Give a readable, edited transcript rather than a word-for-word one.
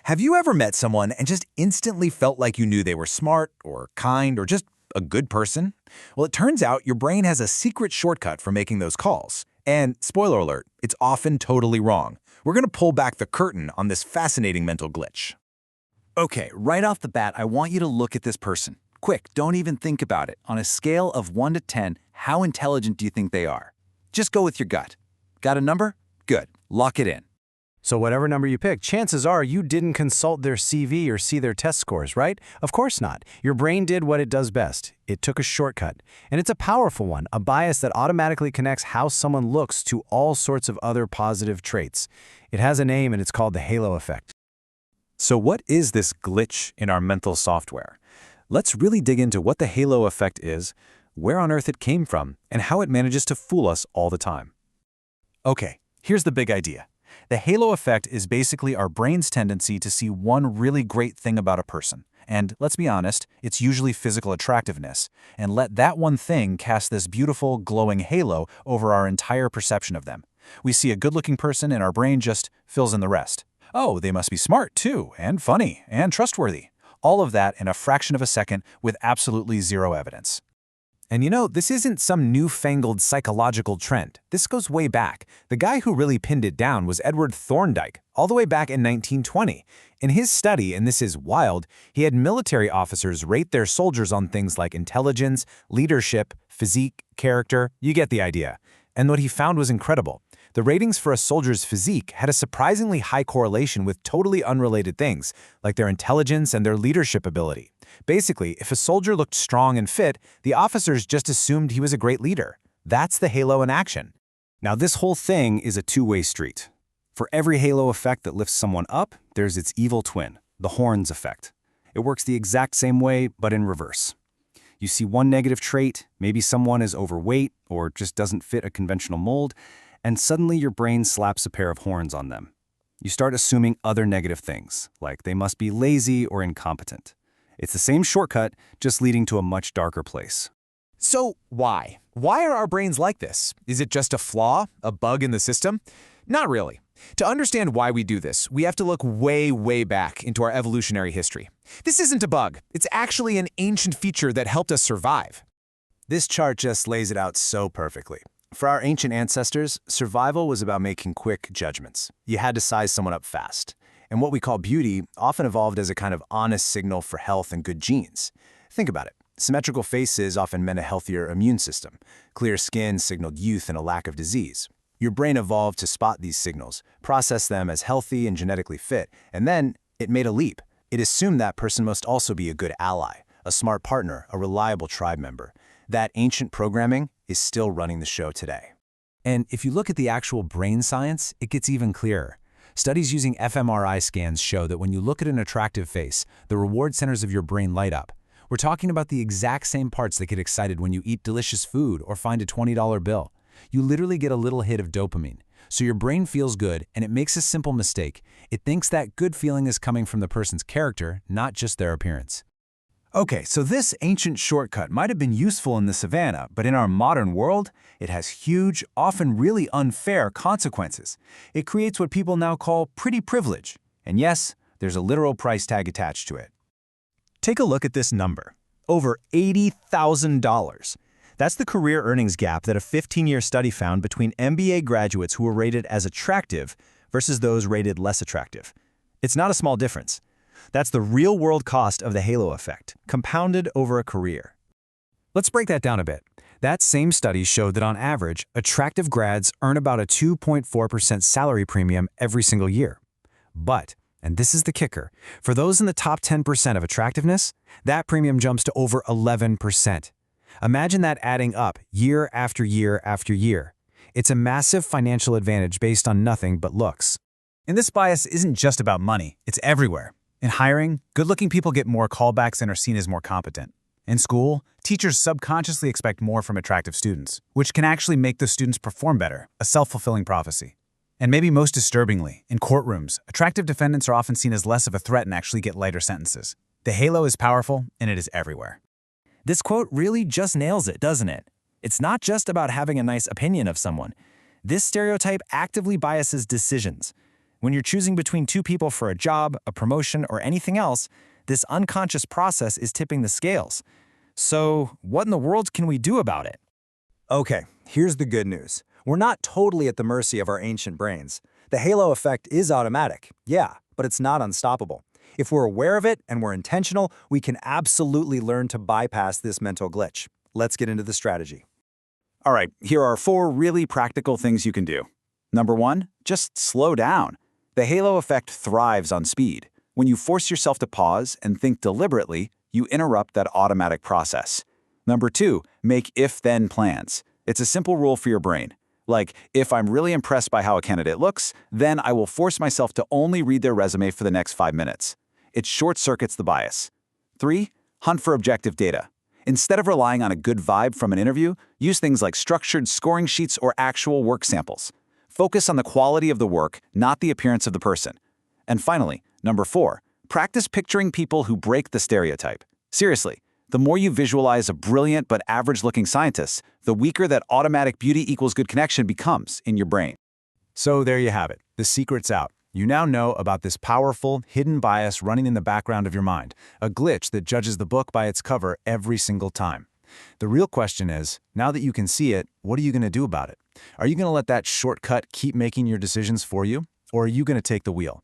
Have you ever met someone and just instantly felt like you knew they were smart or kind or just a good person? Well, it turns out your brain has a secret shortcut for making those calls. And spoiler alert, it's often totally wrong. We're going to pull back the curtain on this fascinating mental glitch. Okay, right off the bat, I want you to look at this person. Quick, don't even think about it. On a scale of 1 to 10, how intelligent do you think they are? Just go with your gut. Got a number? Good. Lock it in. So whatever number you pick, chances are you didn't consult their CV or see their test scores, right? Of course not. Your brain did what it does best. It took a shortcut. And it's a powerful one, a bias that automatically connects how someone looks to all sorts of other positive traits. It has a name and it's called the halo effect. So what is this glitch in our mental software? Let's really dig into what the halo effect is, where on earth it came from, and how it manages to fool us all the time. Okay, here's the big idea. The halo effect is basically our brain's tendency to see one really great thing about a person. And let's be honest, it's usually physical attractiveness. And let that one thing cast this beautiful, glowing halo over our entire perception of them. We see a good-looking person and our brain just fills in the rest. Oh, they must be smart too, and funny, and trustworthy. All of that in a fraction of a second with absolutely zero evidence. And you know, this isn't some newfangled psychological trend. This goes way back. The guy who really pinned it down was Edward Thorndike, all the way back in 1920. In his study, and this is wild, he had military officers rate their soldiers on things like intelligence, leadership, physique, character. You get the idea. And what he found was incredible. The ratings for a soldier's physique had a surprisingly high correlation with totally unrelated things, like their intelligence and their leadership ability. Basically, if a soldier looked strong and fit, the officers just assumed he was a great leader. That's the halo in action. Now, this whole thing is a two-way street. For every halo effect that lifts someone up, there's its evil twin, the horns effect. It works the exact same way, but in reverse. You see one negative trait, maybe someone is overweight or just doesn't fit a conventional mold, and suddenly your brain slaps a pair of horns on them. You start assuming other negative things, like they must be lazy or incompetent. It's the same shortcut, just leading to a much darker place. So why? Why are our brains like this? Is it just a flaw, a bug in the system? Not really. To understand why we do this, we have to look way, way back into our evolutionary history. This isn't a bug. It's actually an ancient feature that helped us survive. This chart just lays it out so perfectly. For our ancient ancestors, survival was about making quick judgments. You had to size someone up fast. And what we call beauty often evolved as a kind of honest signal for health and good genes. Think about it. Symmetrical faces often meant a healthier immune system. Clear skin signaled youth and a lack of disease. Your brain evolved to spot these signals, process them as healthy and genetically fit, and then it made a leap. It assumed that person must also be a good ally, a smart partner, a reliable tribe member. That ancient programming is still running the show today. And if you look at the actual brain science, it gets even clearer. Studies using fMRI scans show that when you look at an attractive face, the reward centers of your brain light up. We're talking about the exact same parts that get excited when you eat delicious food or find a $20 bill. You literally get a little hit of dopamine. So your brain feels good, and it makes a simple mistake. It thinks that good feeling is coming from the person's character, not just their appearance. Okay, so this ancient shortcut might have been useful in the savannah, but in our modern world, it has huge, often really unfair consequences. It creates what people now call pretty privilege. And yes, there's a literal price tag attached to it. Take a look at this number. Over $80,000. That's the career earnings gap that a 15-year study found between MBA graduates who were rated as attractive versus those rated less attractive. It's not a small difference. That's the real-world cost of the halo effect, compounded over a career. Let's break that down a bit. That same study showed that on average, attractive grads earn about a 2.4% salary premium every single year. But, and this is the kicker, for those in the top 10% of attractiveness, that premium jumps to over 11%. Imagine that adding up year after year after year. It's a massive financial advantage based on nothing but looks. And this bias isn't just about money, it's everywhere. In hiring, good-looking people get more callbacks and are seen as more competent. In school, teachers subconsciously expect more from attractive students, which can actually make those students perform better, a self-fulfilling prophecy. And maybe most disturbingly, in courtrooms, attractive defendants are often seen as less of a threat and actually get lighter sentences. The halo is powerful, and it is everywhere. This quote really just nails it, doesn't it? It's not just about having a nice opinion of someone. This stereotype actively biases decisions. When you're choosing between two people for a job, a promotion, or anything else, this unconscious process is tipping the scales. So, what in the world can we do about it? Okay, here's the good news. We're not totally at the mercy of our ancient brains. The halo effect is automatic, yeah, but it's not unstoppable. If we're aware of it and we're intentional, we can absolutely learn to bypass this mental glitch. Let's get into the strategy. All right, here are 4 really practical things you can do. Number 1, just slow down. The halo effect thrives on speed. When you force yourself to pause and think deliberately, you interrupt that automatic process. Number 2, make if-then plans. It's a simple rule for your brain. Like, if I'm really impressed by how a candidate looks, then I will force myself to only read their resume for the next 5 minutes. It short-circuits the bias. 3, hunt for objective data. Instead of relying on a good vibe from an interview, use things like structured scoring sheets or actual work samples. Focus on the quality of the work, not the appearance of the person. And finally, number 4, practice picturing people who break the stereotype. Seriously, the more you visualize a brilliant but average-looking scientist, the weaker that automatic beauty equals good connection becomes in your brain. So there you have it. The secret's out. You now know about this powerful, hidden bias running in the background of your mind, a glitch that judges the book by its cover every single time. The real question is, now that you can see it, what are you going to do about it? Are you going to let that shortcut keep making your decisions for you, or are you going to take the wheel?